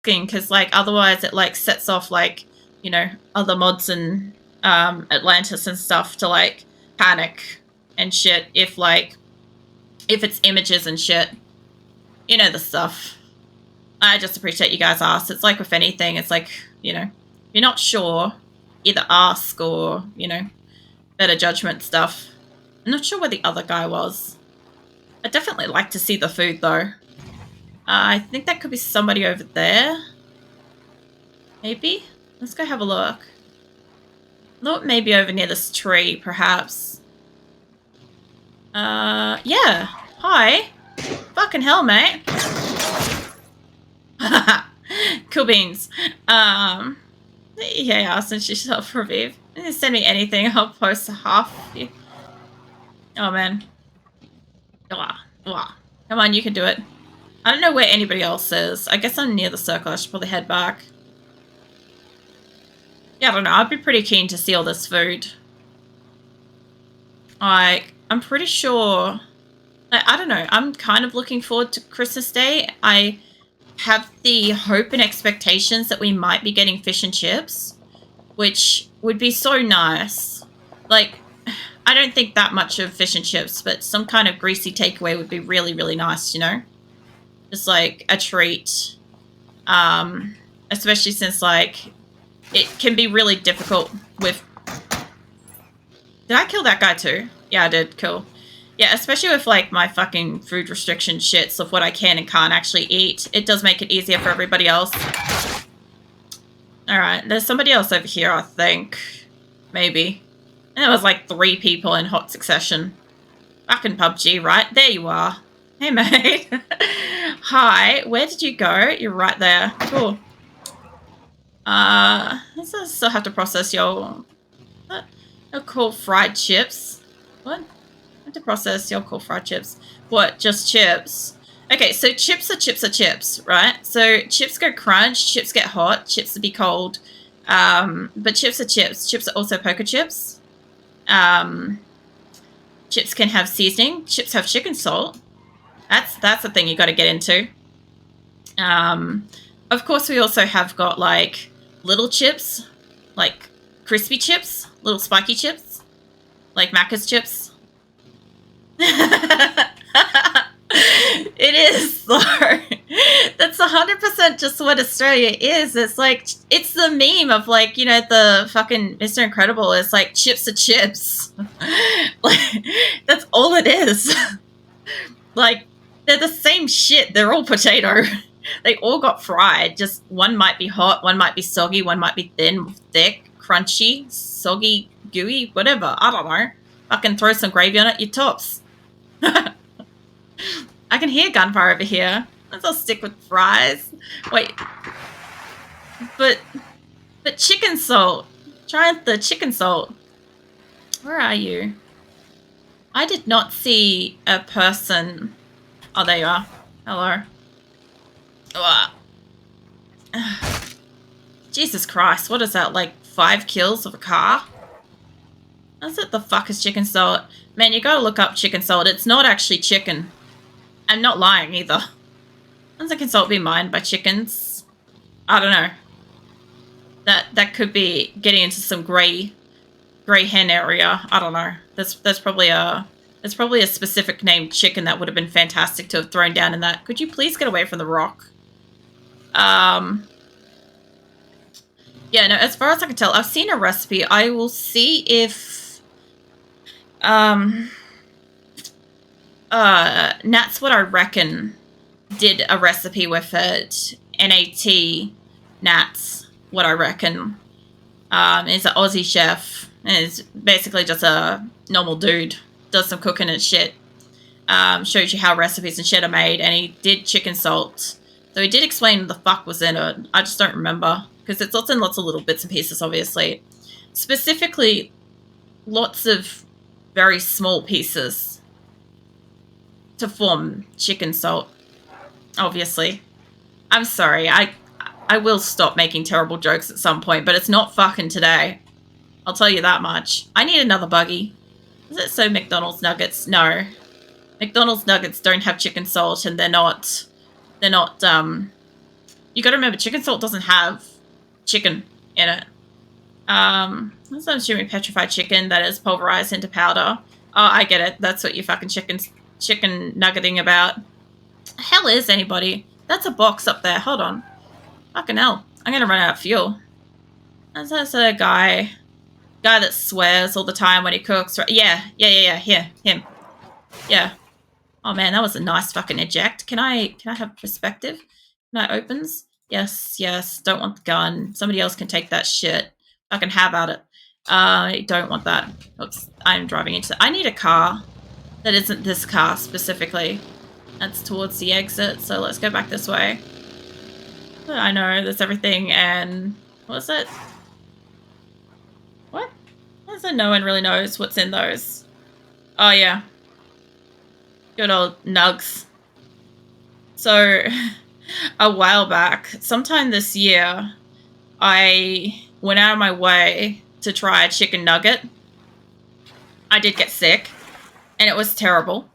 because like otherwise it like sets off like, you know, other mods and Atlantis and stuff to like panic and shit if it's images and shit. You know the stuff. I just appreciate you guys ask. It's like with anything, it's like, you know, if you're not sure, either ask or, you know, better judgment stuff. I'm not sure where the other guy was. I'd definitely like to see the food though. I think that could be somebody over there. Maybe? Let's go have a look. Thought maybe over near this tree, perhaps. Yeah. Hi. Fucking hell, mate. Cool beans. Yeah, since you self-revive. Send me anything, I'll post half. Oh, man. Come on, you can do it. I don't know where anybody else is. I guess I'm near the circle. I should probably head back. Yeah, I don't know. I'd be pretty keen to see all this food. Like, I'm pretty sure... I don't know. I'm kind of looking forward to Christmas Day. I have the hope and expectations that we might be getting fish and chips, which would be so nice. Like, I don't think that much of fish and chips, but some kind of greasy takeaway would be really, really nice, you know? Just like a treat. Especially since, like, it can be really difficult with... Did I kill that guy too? Yeah, I did. Cool. Yeah, especially with, like, my fucking food restriction shits of what I can and can't actually eat. It does make it easier for everybody else. Alright, there's somebody else over here, I think. Maybe. And there was, like, 3 people in hot succession. Fucking PUBG, right? There you are. Hey, mate. Hi, where did you go? You're right there. Cool. I still have to process your cool fried chips. What? I have to process your cool fried chips. What? Just chips? Okay, so chips are chips, right? So chips go crunch, chips get hot, chips will be cold. But chips are chips. Chips are also poker chips. Chips can have seasoning. Chips have chicken salt. That's the thing you got to get into. Of course, we also have got like little chips, like crispy chips, little spiky chips, like Macca's chips. It is though. That's 100% just what Australia is. It's like, it's the meme of like, you know, the fucking Mr. Incredible is like chips are chips. Like, that's all it is. Like, they're the same shit. They're all potato. They all got fried. Just one might be hot, one might be soggy, one might be thin, thick, crunchy, soggy, gooey, whatever. I don't know. Fucking throw some gravy on it, your tops. I can hear gunfire over here. Let's all stick with fries. Wait. But chicken salt. Try the chicken salt. Where are you? I did not see a person. Oh, there you are. Hello. Jesus Christ, what is that, like 5 kills of a car? That's what the fuck is chicken salt? Man, you gotta look up chicken salt. It's not actually chicken. I'm not lying either. Doesn't chicken salt be mined by chickens? I don't know. That could be getting into some grey hen area. I don't know. There's probably a specific named chicken that would have been fantastic to have thrown down in that. Could you please get away from the rock? Yeah, no, as far as I can tell, I've seen a recipe. I will see if, Nat's What I Reckon did a recipe with it. NAT, Nat's What I Reckon. Is an Aussie chef. And it's basically just a normal dude. Does some cooking and shit. Shows you how recipes and shit are made. And he did chicken salt. So he did explain what the fuck was in it. I just don't remember. Because it's lots and lots of little bits and pieces, obviously. Specifically, lots of very small pieces to form chicken salt. Obviously. I'm sorry. I will stop making terrible jokes at some point, but it's not fucking today. I'll tell you that much. I need another buggy. Is it so McDonald's nuggets? No. McDonald's nuggets don't have chicken salt, and they're not You got to remember, chicken salt doesn't have chicken in it. I'm assuming petrified chicken that is pulverized into powder. Oh, I get it. That's what you fucking chicken nuggeting about. The hell is anybody? That's a box up there. Hold on. Fucking hell. I'm gonna run out of fuel. That's a guy that swears all the time when he cooks. Right? Yeah. Him. Yeah. Oh man, that was a nice fucking eject. Can I have perspective? Can I opens? Yes. Don't want the gun. Somebody else can take that shit. Fucking have at it. I don't want that. Oops. I'm driving into. I need a car that isn't this car specifically. That's towards the exit. So let's go back this way. I know there's everything and what's it? What? So no one really knows what's in those. Oh yeah. Good old nugs. So a while back, sometime this year, I went out of my way to try a chicken nugget. I did get sick, and it was terrible.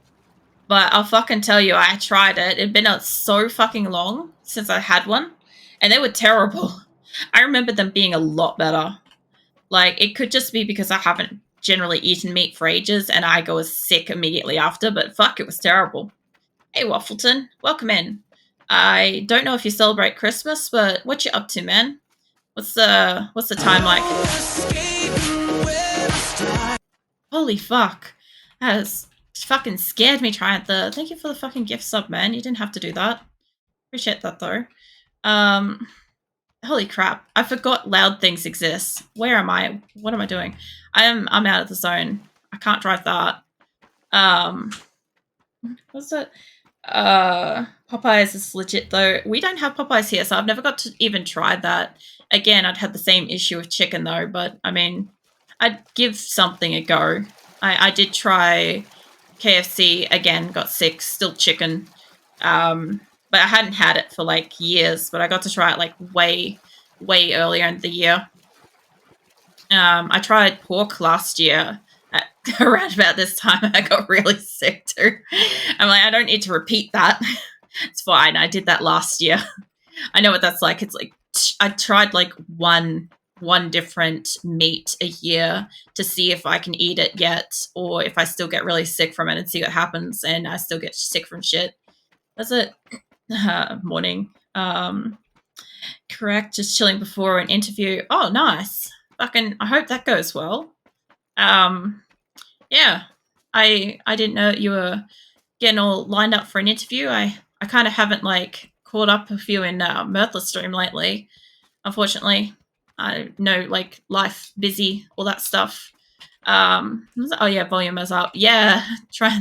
But I'll fucking tell you, I tried it. It'd been so fucking long since I had one, and they were terrible. I remember them being a lot better. Like, it could just be because I haven't generally eaten meat for ages, and I go sick immediately after, but fuck, it was terrible. Hey, Waffleton, welcome in. I don't know if you celebrate Christmas, but what you up to, man? What's the time like? Holy fuck. That has fucking scared me, Triantha. Thank you for the fucking gift sub, man. You didn't have to do that. Appreciate that, though. Holy crap. I forgot loud things exist. Where am I? What am I doing? I'm out of the zone. I can't drive that. What's it? Popeyes is legit, though. We don't have Popeyes here, so I've never got to even try that. Again, I'd had the same issue with chicken, though, but, I mean, I'd give something a go. I did try KFC, again, got sick, still chicken. But I hadn't had it for, like, years, but I got to try it, like, way earlier in the year. I tried pork last year. Around about this time, I got really sick, too. I'm like, I don't need to repeat that. It's fine. I did that last year. I know what that's like. It's like, I tried, like, one different meat a year to see if I can eat it yet, or if I still get really sick from it and see what happens, and I still get sick from shit. That's it. Morning. Correct. Just chilling before an interview. Oh, nice. Fucking, I hope that goes well. Yeah. I didn't know you were getting all lined up for an interview. I kind of haven't, like, caught up with you in Mirthless stream lately, unfortunately. I know, like, life, busy, all that stuff. Oh yeah, volume is up. Yeah,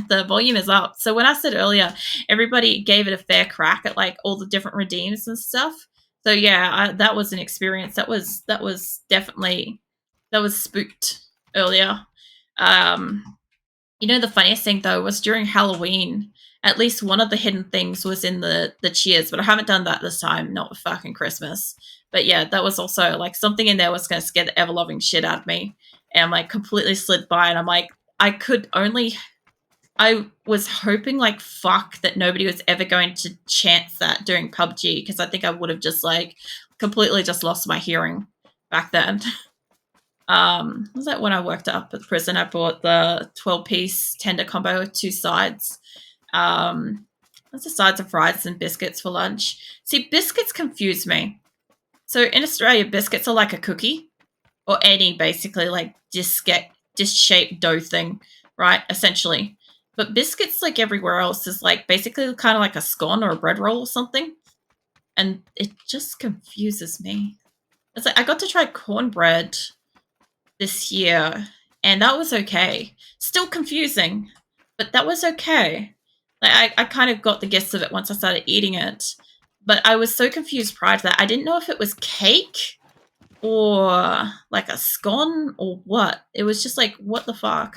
the volume is up. So when I said earlier, everybody gave it a fair crack at, like, all the different redeems and stuff. So yeah, that was an experience. That was definitely, that was spooked earlier. You know, the funniest thing though was during Halloween, at least one of the hidden things was in the cheers, but I haven't done that this time, not with fucking Christmas. But yeah, that was also, like, something in there was going to scare the ever-loving shit out of me. And I'm, like, completely slid by, and I'm like, I was hoping, like, fuck, that nobody was ever going to chance that during PUBG, because I think I would have just, like, completely just lost my hearing back then. Was that when I worked up at the prison? I bought the 12-piece tender combo with 2 sides. That's the sides of fries and biscuits for lunch. See, biscuits confuse me. So in Australia, biscuits are like a cookie, or any basically, like, disc-shaped dough thing, right? Essentially. But biscuits, like everywhere else, is, like, basically kind of like a scone or a bread roll or something. And it just confuses me. It's like, I got to try cornbread this year, and that was okay. Still confusing, but that was okay. Like, I kind of got the gist of it once I started eating it. But I was so confused prior to that. I didn't know if it was cake or, like, a scone or what. It was just like, what the fuck?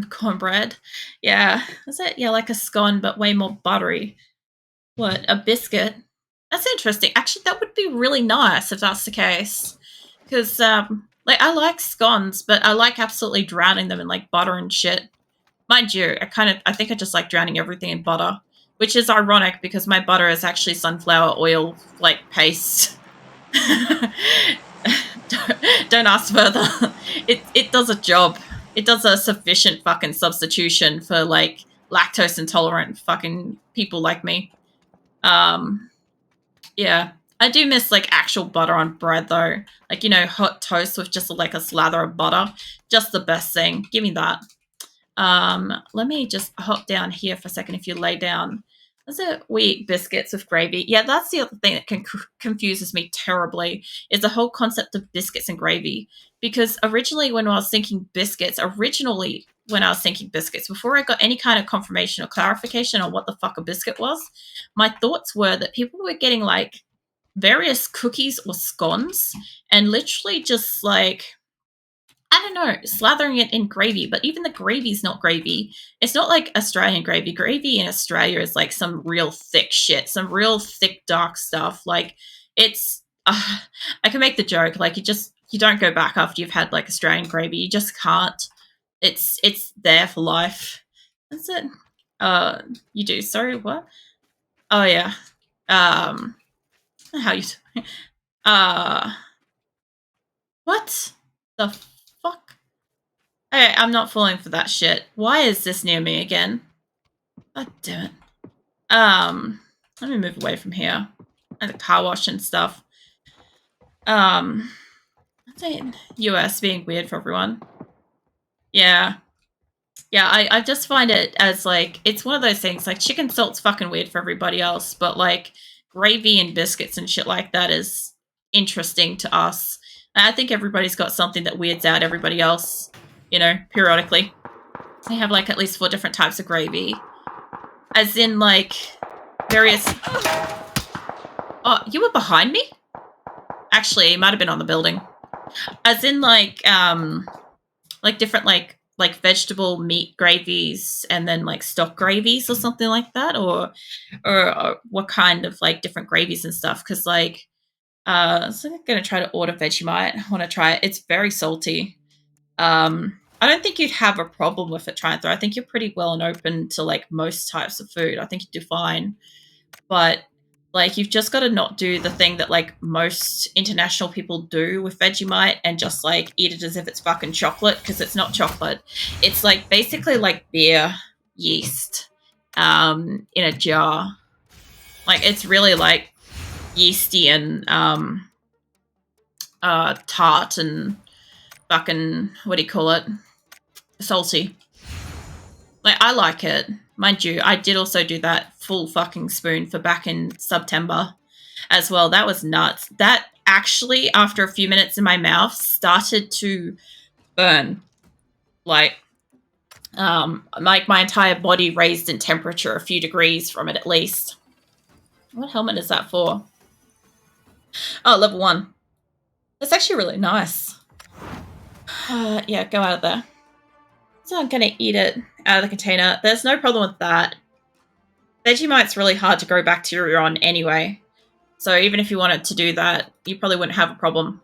Cornbread. Yeah. Is it? Yeah, like a scone, but way more buttery. What? A biscuit? That's interesting. Actually, that would be really nice if that's the case. Because, like, I like scones, but I like absolutely drowning them in, like, butter and shit. Mind you, I think I just like drowning everything in butter. which is ironic because my butter is actually sunflower oil, like, paste. don't ask further. It does a job. It does a sufficient fucking substitution for, like, lactose intolerant fucking people like me. Yeah. I do miss, like, actual butter on bread, though. Like, you know, hot toast with just, like, a slather of butter. Just the best thing. Give me that. Let me just hop down here for a second if you lay down. Is it we eat biscuits with gravy? Yeah, that's the other thing that confuses me terribly, is the whole concept of biscuits and gravy. Because originally when I was thinking biscuits, before I got any kind of confirmation or clarification on what the fuck a biscuit was, my thoughts were that people were getting, like, various cookies or scones and literally just, like, I don't know, slathering it in gravy, but even the gravy's not gravy. It's not like Australian gravy. Gravy in Australia is like some real thick shit, some real thick, dark stuff. Like, it's, I can make the joke, like, you don't go back after you've had, like, Australian gravy. You just can't. It's there for life. That's it. You do. Sorry, what? Oh, yeah. How you, what the fuck? Okay, I'm not falling for that shit. Why is this near me again? God damn it. Let me move away from here. And the car wash and stuff. I think US being weird for everyone. Yeah. Yeah, I just find it as, like, it's one of those things, like, chicken salt's fucking weird for everybody else, but, like, gravy and biscuits and shit like that is interesting to us. And I think everybody's got something that weirds out everybody else, you know, periodically. They have, like, at least 4 different types of gravy. As in, like, various... Oh, you were behind me? Actually, it might have been on the building. As in, like different, like vegetable meat gravies and then, like, stock gravies or something like that, or what kind of, like, different gravies and stuff, because, like, so I'm going to try to order Vegemite. I want to try it. It's very salty. I don't think you'd have a problem with it trying through. I think you're pretty well and open to, like, most types of food. I think you'd do fine. But, like, you've just got to not do the thing that, like, most international people do with Vegemite and just, like, eat it as if it's fucking chocolate, because it's not chocolate. It's, like, basically like beer yeast in a jar. Like, it's really, like, yeasty and tart and fucking, what do you call it? Salty. Like, I like it. Mind you, I did also do that full fucking spoon for back in September as well. That was nuts. That actually, after a few minutes in my mouth, started to burn. Like my entire body raised in temperature a few degrees from it at least. What helmet is that for? Oh, level 1. That's actually really nice. Yeah, go out of there. So I'm going to eat it out of the container. There's no problem with that. Vegemite's really hard to grow bacteria on anyway. So even if you wanted to do that, you probably wouldn't have a problem.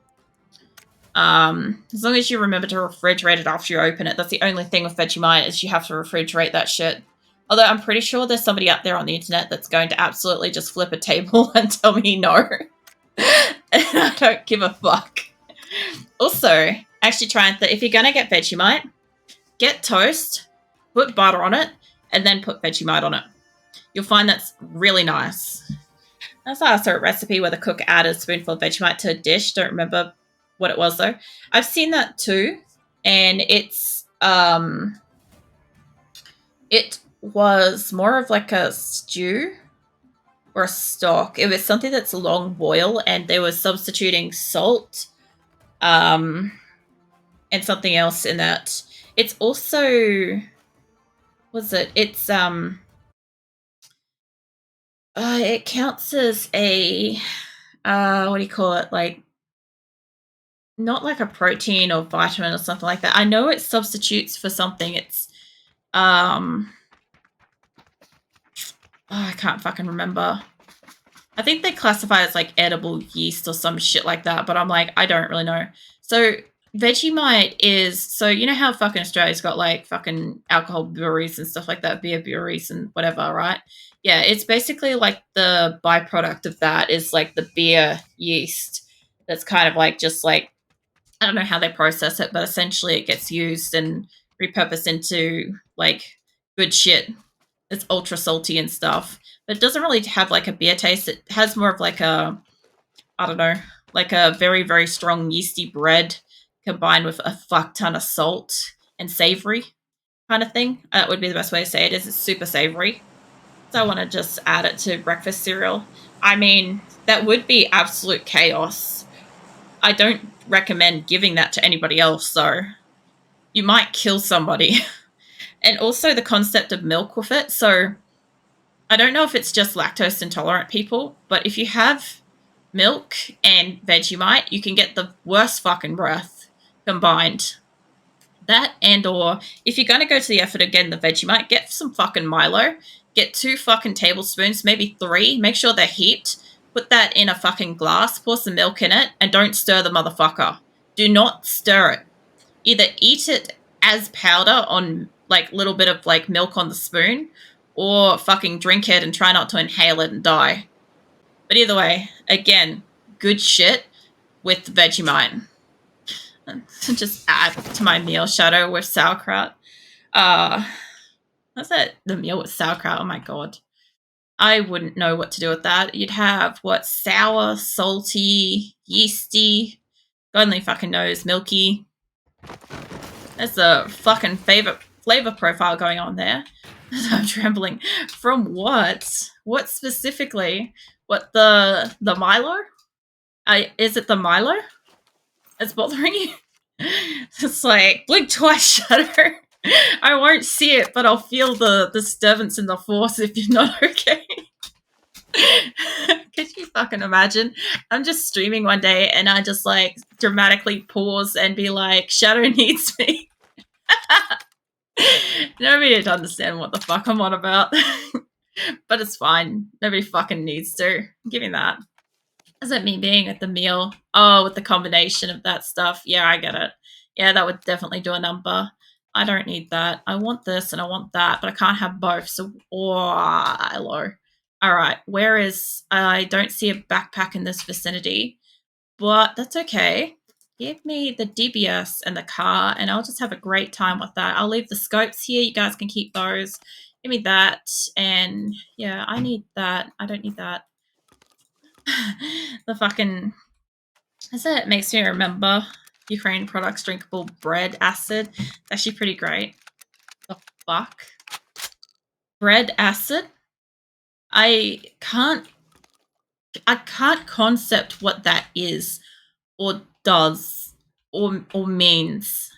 As long as you remember to refrigerate it after you open it. That's the only thing with Vegemite, is you have to refrigerate that shit. Although I'm pretty sure there's somebody out there on the internet that's going to absolutely just flip a table and tell me no. And I don't give a fuck. Also, actually try and if you're going to get Vegemite, get toast, put butter on it, and then put Vegemite on it. You'll find that's really nice. That's also a recipe where the cook added a spoonful of Vegemite to a dish. Don't remember what it was, though. I've seen that too, and it's it was more of like a stew or a stock. It was something that's a long boil, and they were substituting salt and something else in that. It's also, it's it counts as a what do you call it, like, not like a protein or vitamin or something like that. I know it substitutes for something. It's I can't fucking remember. I think they classify it as like edible yeast or some shit like that, but I'm like, I don't really know. So Vegemite is, so you know how fucking Australia's got like fucking alcohol breweries and stuff like that, beer breweries and whatever, right? Yeah, it's basically like the byproduct of that is like the beer yeast that's kind of like just like, I don't know how they process it, but essentially it gets used and repurposed into like good shit. It's ultra salty and stuff, but it doesn't really have like a beer taste. It has more of like a, I don't know, like a very, very strong yeasty bread combined with a fuck ton of salt and savory kind of thing. That would be the best way to say it. Is it's super savory. So I want to just add it to breakfast cereal. I mean, that would be absolute chaos. I don't recommend giving that to anybody else, though. You might kill somebody. And also the concept of milk with it. So I don't know if it's just lactose intolerant people, but if you have milk and Vegemite, you can get the worst fucking breath combined. That and or if you're gonna go to the effort of getting the Vegemite, get some fucking Milo. Get 2 fucking tablespoons, maybe 3. Make sure they're heaped. Put that in a fucking glass, pour some milk in it, and don't stir the motherfucker. Do not stir it. Either eat it as powder on like little bit of like milk on the spoon, or fucking drink it and try not to inhale it and die. But either way, again, good shit with Vegemite. Just add to my meal shadow with sauerkraut. That's it. The meal with sauerkraut. Oh my god. I wouldn't know what to do with that. You'd have what, sour, salty, yeasty, God only fucking knows, milky. There's a fucking flavor profile going on there. I'm trembling. From what? What specifically? What, the Milo? Is it the Milo that's bothering you? It's like blink twice, Shutter. I won't see it, but I'll feel the disturbance in the force if you're not okay. Could you fucking imagine? I'm just streaming one day and I just like dramatically pause and be like, Shadow needs me. Nobody would understand what the fuck I'm on about. But it's fine. Nobody fucking needs to. Give me that. Is it me being at the meal? Oh, with the combination of that stuff. Yeah, I get it. Yeah, that would definitely do a number. I don't need that. I want this and I want that, but I can't have both. So, oh, hello. All right, where is... I don't see a backpack in this vicinity, but that's okay. Give me the DBS and the car, and I'll just have a great time with that. I'll leave the scopes here. You guys can keep those. Give me that, and yeah, I need that. I don't need that. The fucking... It makes me remember Ukraine products drinkable bread acid. It's actually pretty great. The fuck? Bread acid? I can't concept what that is or does or means,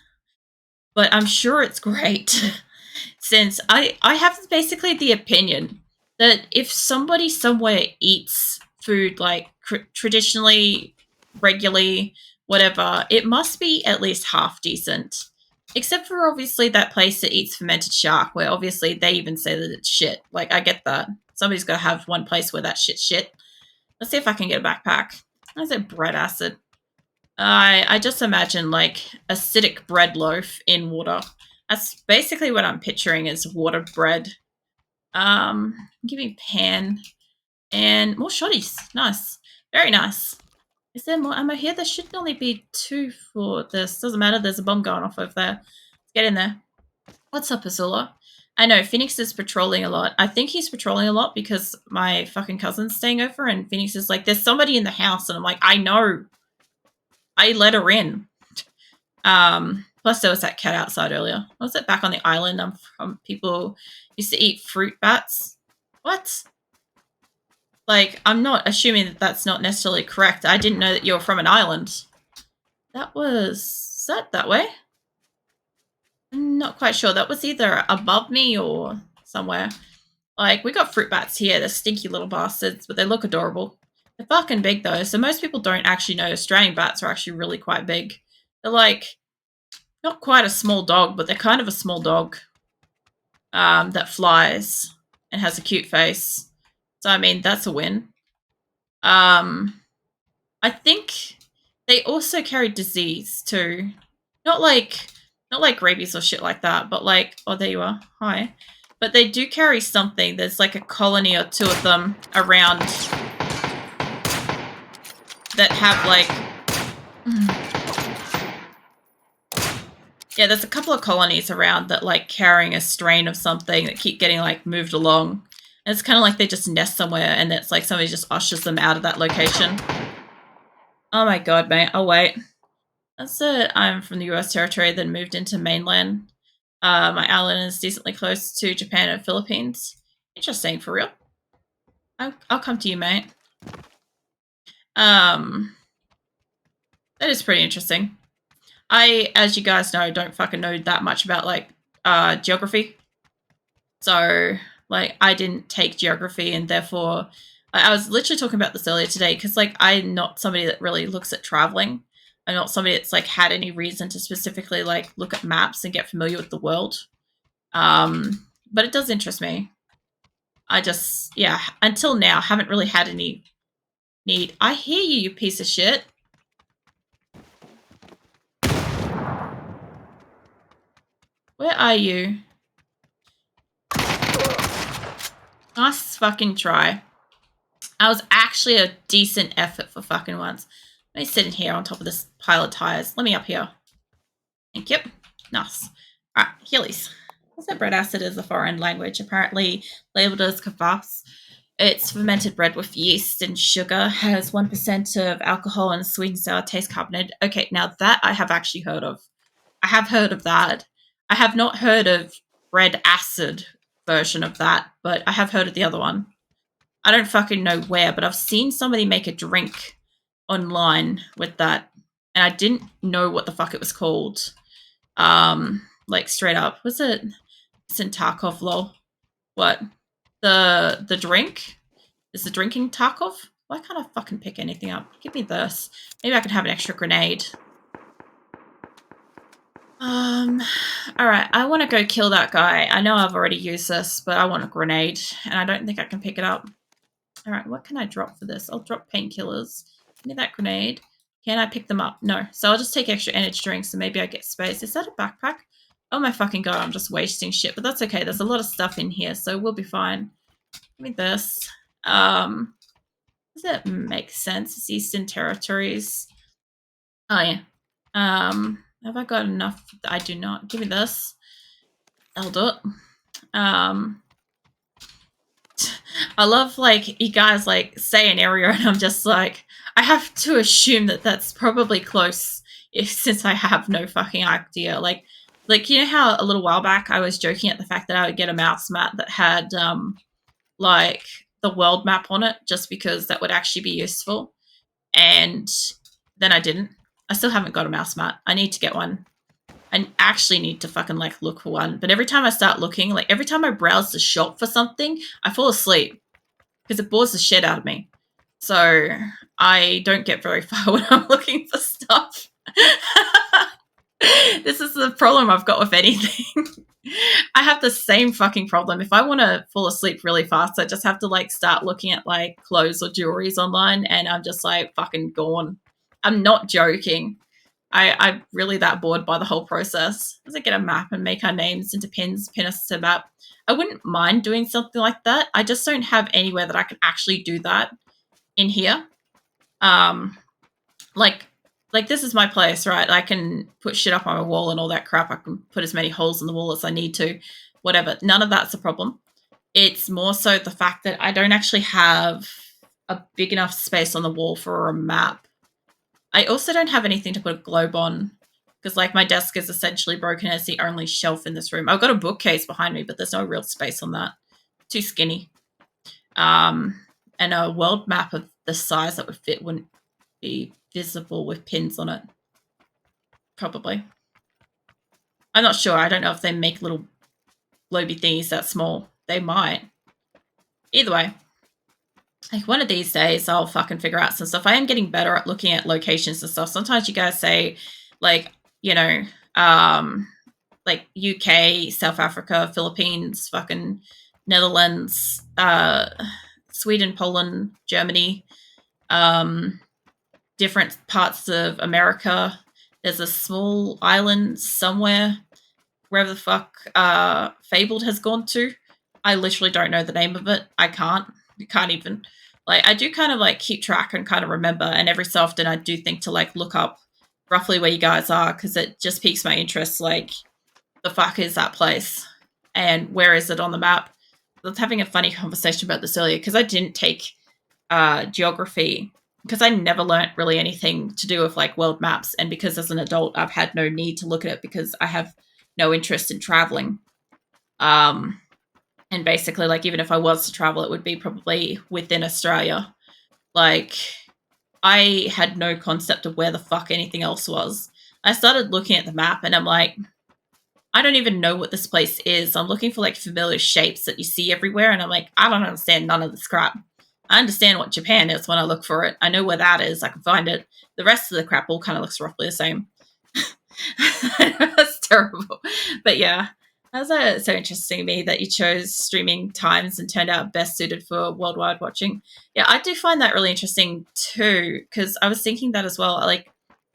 but I'm sure it's great. Since I have basically the opinion that if somebody somewhere eats food like traditionally, regularly, whatever, it must be at least half decent. Except for obviously that place that eats fermented shark, where obviously they even say that it's shit. Like, I get that. Somebody's got to have one place where that shit. Let's see if I can get a backpack. I said bread acid. I just imagine like acidic bread loaf in water. That's basically what I'm picturing is water bread. Give me pan and more shotties. Nice, very nice. Is there more ammo here? There should only be 2 for this. Doesn't matter. There's a bomb going off over there. Let's get in there. What's up, Azula? I know Phoenix is patrolling a lot. I think he's patrolling a lot because my fucking cousin's staying over, and Phoenix is like, "There's somebody in the house," and I'm like, "I know. I let her in." Plus there was that cat outside earlier. Was it back on the island? From people used to eat fruit bats. What? Like, I'm not assuming that that's not necessarily correct. I didn't know that you're from an island. That was that way? I'm not quite sure. That was either above me or somewhere. Like, we got fruit bats here. They're stinky little bastards, but they look adorable. They're fucking big though, so most people don't actually know Australian bats are actually really quite big. They're like not quite a small dog, but they're kind of a small dog that flies and has a cute face. So, I mean, that's a win. I think they also carry disease too. Not like rabies or shit like that, but like, oh, there you are. Hi. But they do carry something. There's like a colony or two of them around that have like... Yeah, there's a couple of colonies around that like carrying a strain of something that keep getting like moved along. And it's kind of like they just nest somewhere and it's like somebody just ushers them out of that location. Oh my god, mate. Oh, wait. That's it. I'm from the US territory, then moved into mainland. My island is decently close to Japan and Philippines. Interesting, for real. I'll come to you, mate. That is pretty interesting. I, as you guys know, don't fucking know that much about, like, geography. So, like, I didn't take geography, and therefore... I was literally talking about this earlier today, because, like, I'm not somebody that really looks at traveling. I'm not somebody that's, like, had any reason to specifically, like, look at maps and get familiar with the world. But it does interest me. I just, yeah, until now, haven't really had any need. I hear you, you piece of shit. Where are you? Nice fucking try. That was actually a decent effort for fucking once. Let me sit in here on top of this pile of tires. Let me up here. Thank you. Nice. Alright, Heelys. Also, bread acid is a foreign language, apparently labeled as kvass. It's fermented bread with yeast and sugar, has 1% of alcohol and sweet and sour taste carbonated. Okay, now that I have actually heard of. I have heard of that. I have not heard of bread acid version of that, but I have heard of the other one. I don't fucking know where, but I've seen somebody make a drink online with that, and I didn't know what the fuck it was called. Like straight up, was it Tarkov? Lol. What? The drink? Is the drinking Tarkov? Why can't I fucking pick anything up? Give me this. Maybe I can have an extra grenade. Alright, I want to go kill that guy. I know I've already used this, but I want a grenade, and I don't think I can pick it up. Alright, what can I drop for this? I'll drop painkillers. Give me that grenade. Can I pick them up? No. So I'll just take extra energy drinks and maybe I get space. Is that a backpack? Oh my fucking god, I'm just wasting shit. But that's okay. There's a lot of stuff in here, so we'll be fine. Give me this. Does that make sense? It's Eastern Territories. Oh, yeah. Have I got enough? I do not. Give me this. I'll do it. I love, like, you guys, like, say an area and I'm just like, I have to assume that that's probably close since I have no fucking idea. Like, you know how a little while back I was joking at the fact that I would get a mouse mat that had, like, the world map on it just because that would actually be useful. And then I didn't. I still haven't got a mouse mat. I need to get one. I actually need to fucking, like, look for one. But every time I start looking, like, every time I browse the shop for something, I fall asleep. Because it bores the shit out of me. So I don't get very far when I'm looking for stuff. This is the problem I've got with anything. I have the same fucking problem. If I want to fall asleep really fast, I just have to, like, start looking at, like, clothes or jewelries online, and I'm just, like, fucking gone. I'm not joking. I'm really that bored by the whole process. Let's get a map and make our names into pins, pin us to a map. I wouldn't mind doing something like that. I just don't have anywhere that I can actually do that in here. Like this is my place, right? I can put shit up on my wall and all that crap. I can put as many holes in the wall as I need to, whatever. None of that's a problem. It's more so the fact that I don't actually have a big enough space on the wall for a map. I also don't have anything to put a globe on because, like, my desk is essentially broken. It's the only shelf in this room. I've got a bookcase behind me, but there's no real space on that. Too skinny. And a world map of the size that would fit wouldn't be visible with pins on it. Probably. I'm not sure. I don't know if they make little globy thingies that small. They might. Either way. Like, one of these days, I'll fucking figure out some stuff. I am getting better at looking at locations and stuff. Sometimes you guys say, like, you know, like UK, South Africa, Philippines, fucking Netherlands, Sweden, Poland, Germany, different parts of America. there's a small island somewhere, wherever the fuck Fabled has gone to. I literally don't know the name of it. I can't even. Like, I do kind of like keep track and kind of remember, and every so often I do think to like look up roughly where you guys are because it just piques my interest. Like, the fuck is that place? And where is it on the map? I was having a funny conversation about this earlier because I didn't take geography because I never learnt really anything to do with like world maps, and because as an adult I've had no need to look at it because I have no interest in traveling. Um, and basically, like, even if I was to travel, it would be probably within Australia. Like, I had no concept of where the fuck anything else was. I started looking at the map and I'm like, I don't even know what this place is. I'm looking for like familiar shapes that you see everywhere, and I'm like, I don't understand none of this crap. I understand what Japan is when I look for it. I know where that is. I can find it. The rest of the crap all kind of looks roughly the same. That's terrible. But yeah, that was so interesting to me that you chose streaming times and turned out best suited for worldwide watching. Yeah, I do find that really interesting too, because I was thinking that as well. Like,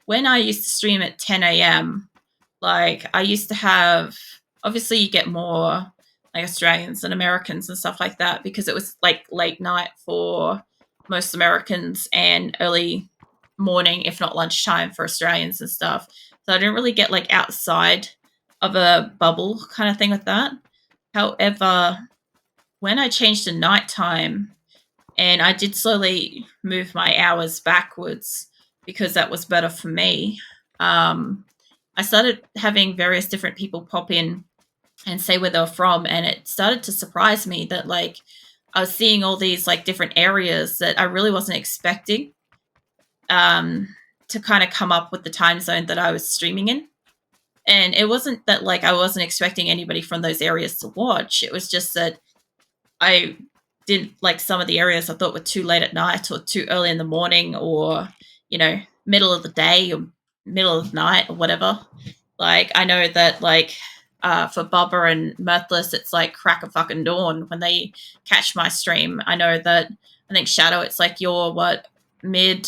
when I used to stream at 10 a.m., like, I used to have, obviously, you get more like Australians and Americans and stuff like that because it was like late night for most Americans and early morning, if not lunchtime, for Australians and stuff. So I didn't really get like outside of a bubble kind of thing with that. However, when I changed to nighttime and I did slowly move my hours backwards because that was better for me, I started having various different people pop in and say where they were from, and it started to surprise me that like I was seeing all these like different areas that I really wasn't expecting um, to kind of come up with the time zone that I was streaming in. And it wasn't that like I wasn't expecting anybody from those areas to watch. It was just that I didn't like some of the areas I thought were too late at night or too early in the morning or, you know, middle of the day or middle of the night or whatever. Like, I know that like for Bubba and Mirthless, it's like crack of fucking dawn when they catch my stream. I know that I think Shadow, it's like your what, mid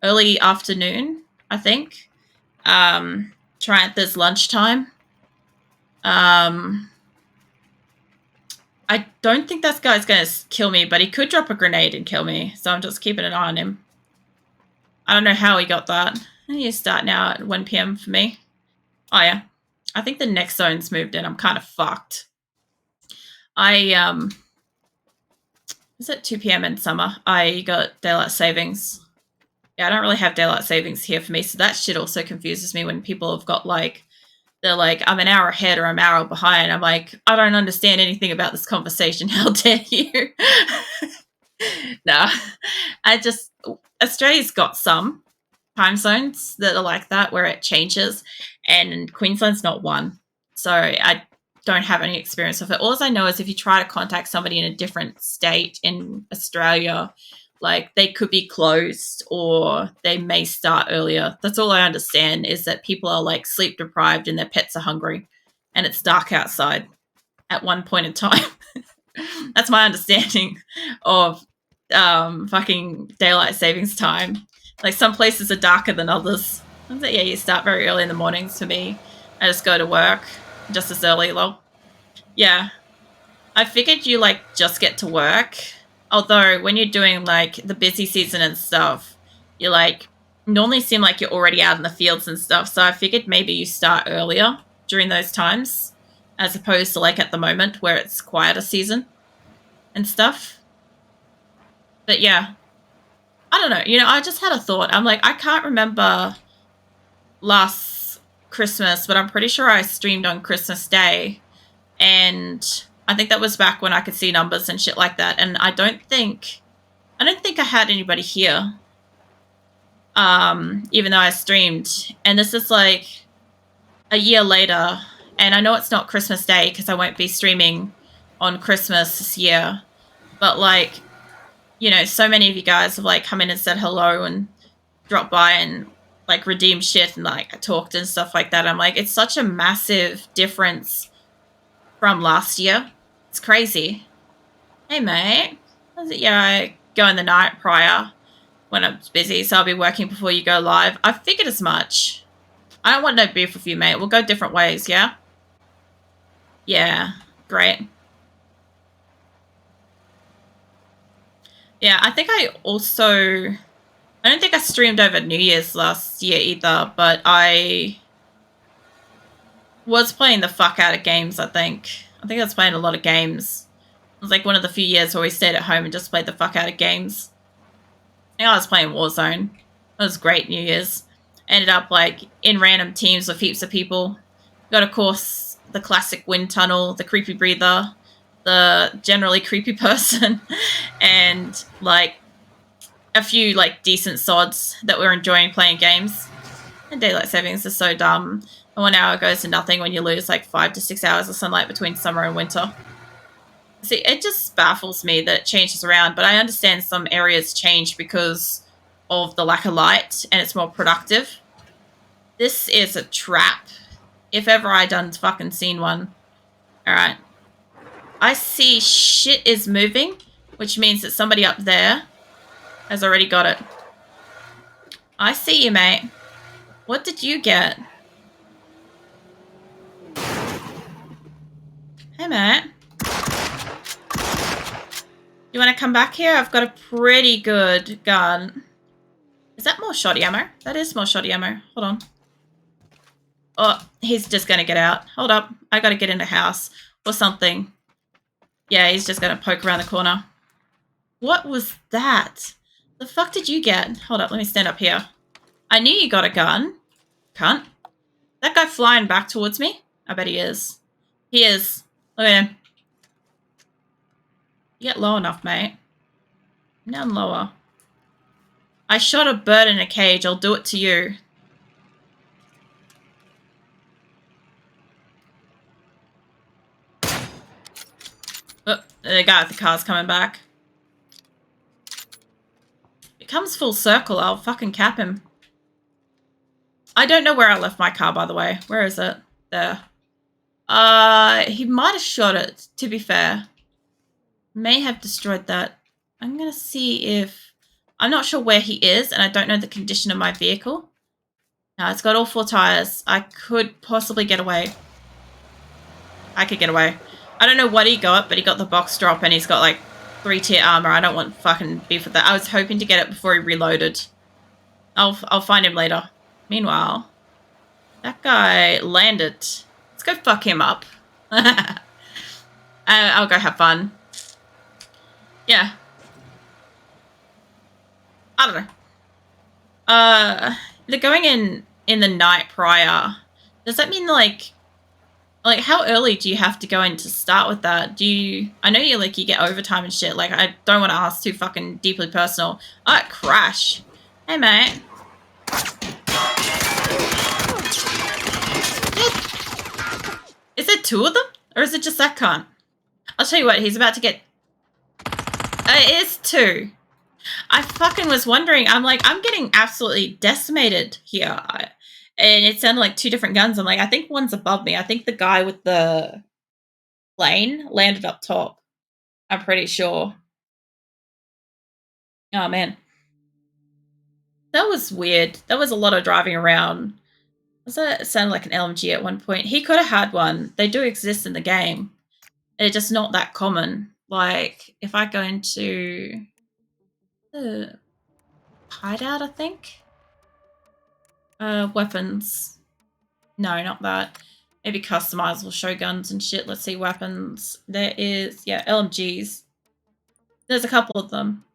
early afternoon, I think. Triantha's lunchtime. I don't think that guy's going to kill me, but he could drop a grenade and kill me, so I'm just keeping an eye on him. I don't know how he got that. You start now at 1 p.m. for me. Oh, yeah. I think the next zone's moved in. I'm kind of fucked. Is it 2 p.m. in summer? I got daylight savings. Yeah, I don't really have daylight savings here for me, so that shit also confuses me when people have got like, they're like, I'm an hour ahead or I'm an hour behind. I'm like, I don't understand anything about this conversation. How dare you? Nah, Australia's got some time zones that are like that where it changes, and Queensland's not one. So I don't have any experience with it. All I know is if you try to contact somebody in a different state in Australia, like they could be closed or they may start earlier. That's all I understand, is that people are like sleep deprived and their pets are hungry and it's dark outside at one point in time. That's my understanding of fucking daylight savings time. Like, some places are darker than others. Yeah, you start very early in the mornings for me. I just go to work just as early, lol. Yeah. I figured you like just get to work. Although when you're doing like the busy season and stuff, you like normally seem like you're already out in the fields and stuff. So I figured maybe you start earlier during those times as opposed to like at the moment where it's quieter season and stuff. But yeah, I don't know. You know, I just had a thought. I'm like, I can't remember last Christmas, but I'm pretty sure I streamed on Christmas Day. And I think that was back when I could see numbers and shit like that. And I don't think I had anybody here. Even though I streamed. And this is like a year later. And I know it's not Christmas Day because I won't be streaming on Christmas this year. But like, you know, so many of you guys have like come in and said hello and dropped by and like redeemed shit and like talked and stuff like that. I'm like, it's such a massive difference from last year. It's crazy. Hey, mate. Yeah, I go in the night prior when I'm busy, so I'll be working before you go live. I figured as much. I don't want no beef with you, mate. We'll go different ways, yeah? Yeah, great. Yeah, I think I also... I don't think I streamed over New Year's last year either, but I was playing the fuck out of games, I think. I think I was playing a lot of games. It was like one of the few years where we stayed at home and just played the fuck out of games. I think I was playing Warzone. It was great New Year's. Ended up like in random teams with heaps of people. Got, of course, the classic wind tunnel, the creepy breather, the generally creepy person, and like a few like decent sods that were enjoying playing games. And daylight savings is so dumb. And 1 hour goes to nothing when you lose like 5 to 6 hours of sunlight between summer and winter. See, it just baffles me that it changes around, but I understand some areas change because of the lack of light and it's more productive. This is a trap. If ever I done fucking seen one. Alright. I see shit is moving, which means that somebody up there has already got it. I see you, mate. What did you get? Hey, mate. You want to come back here? I've got a pretty good gun. Is that more shoddy ammo? That is more shoddy ammo. Hold on. Oh, he's just going to get out. Hold up. I got to get in the house or something. Yeah, he's just going to poke around the corner. What was that? The fuck did you get? Hold up. Let me stand up here. I knew you got a gun. Cunt. That guy flying back towards me? I bet he is. He is. Look at him. You get low enough, mate. Down lower. I shot a bird in a cage. I'll do it to you. Oh, the guy with the car's coming back. It comes full circle. I'll fucking cap him. I don't know where I left my car, by the way. Where is it? There. He might have shot it, to be fair. May have destroyed that. I'm gonna see if... I'm not sure where he is, and I don't know the condition of my vehicle. No, it's got all 4 tires. I could possibly get away. I could get away. I don't know what he got, but he got the box drop, and he's got, like, 3-tier armor. I don't want fucking beef with that. I was hoping to get it before he reloaded. I'll find him later. Meanwhile, that guy landed. Let's go fuck him up. I'll go have fun. Yeah. I don't know. They're going in the night prior. Does that mean like how early do you have to go in to start with that? Do you? I know you get overtime and shit. Like I don't want to ask too fucking deeply personal. Oh, crash. Hey mate. Is there 2 of them? Or is it just that cunt? I'll tell you what, he's about to get... it is 2. I fucking was wondering. I'm like, I'm getting absolutely decimated here. And it sounded like 2 different guns. I'm like, I think one's above me. I think the guy with the plane landed up top. I'm pretty sure. Oh, man. That was weird. That was a lot of driving around. It sounded like an LMG at one point. He could have had one. They do exist in the game. They're just not that common. Like, if I go into the hideout, I think. Weapons. No, not that. Maybe customizable shotguns and shit. Let's see, weapons. There is, yeah, LMGs. There's a couple of them.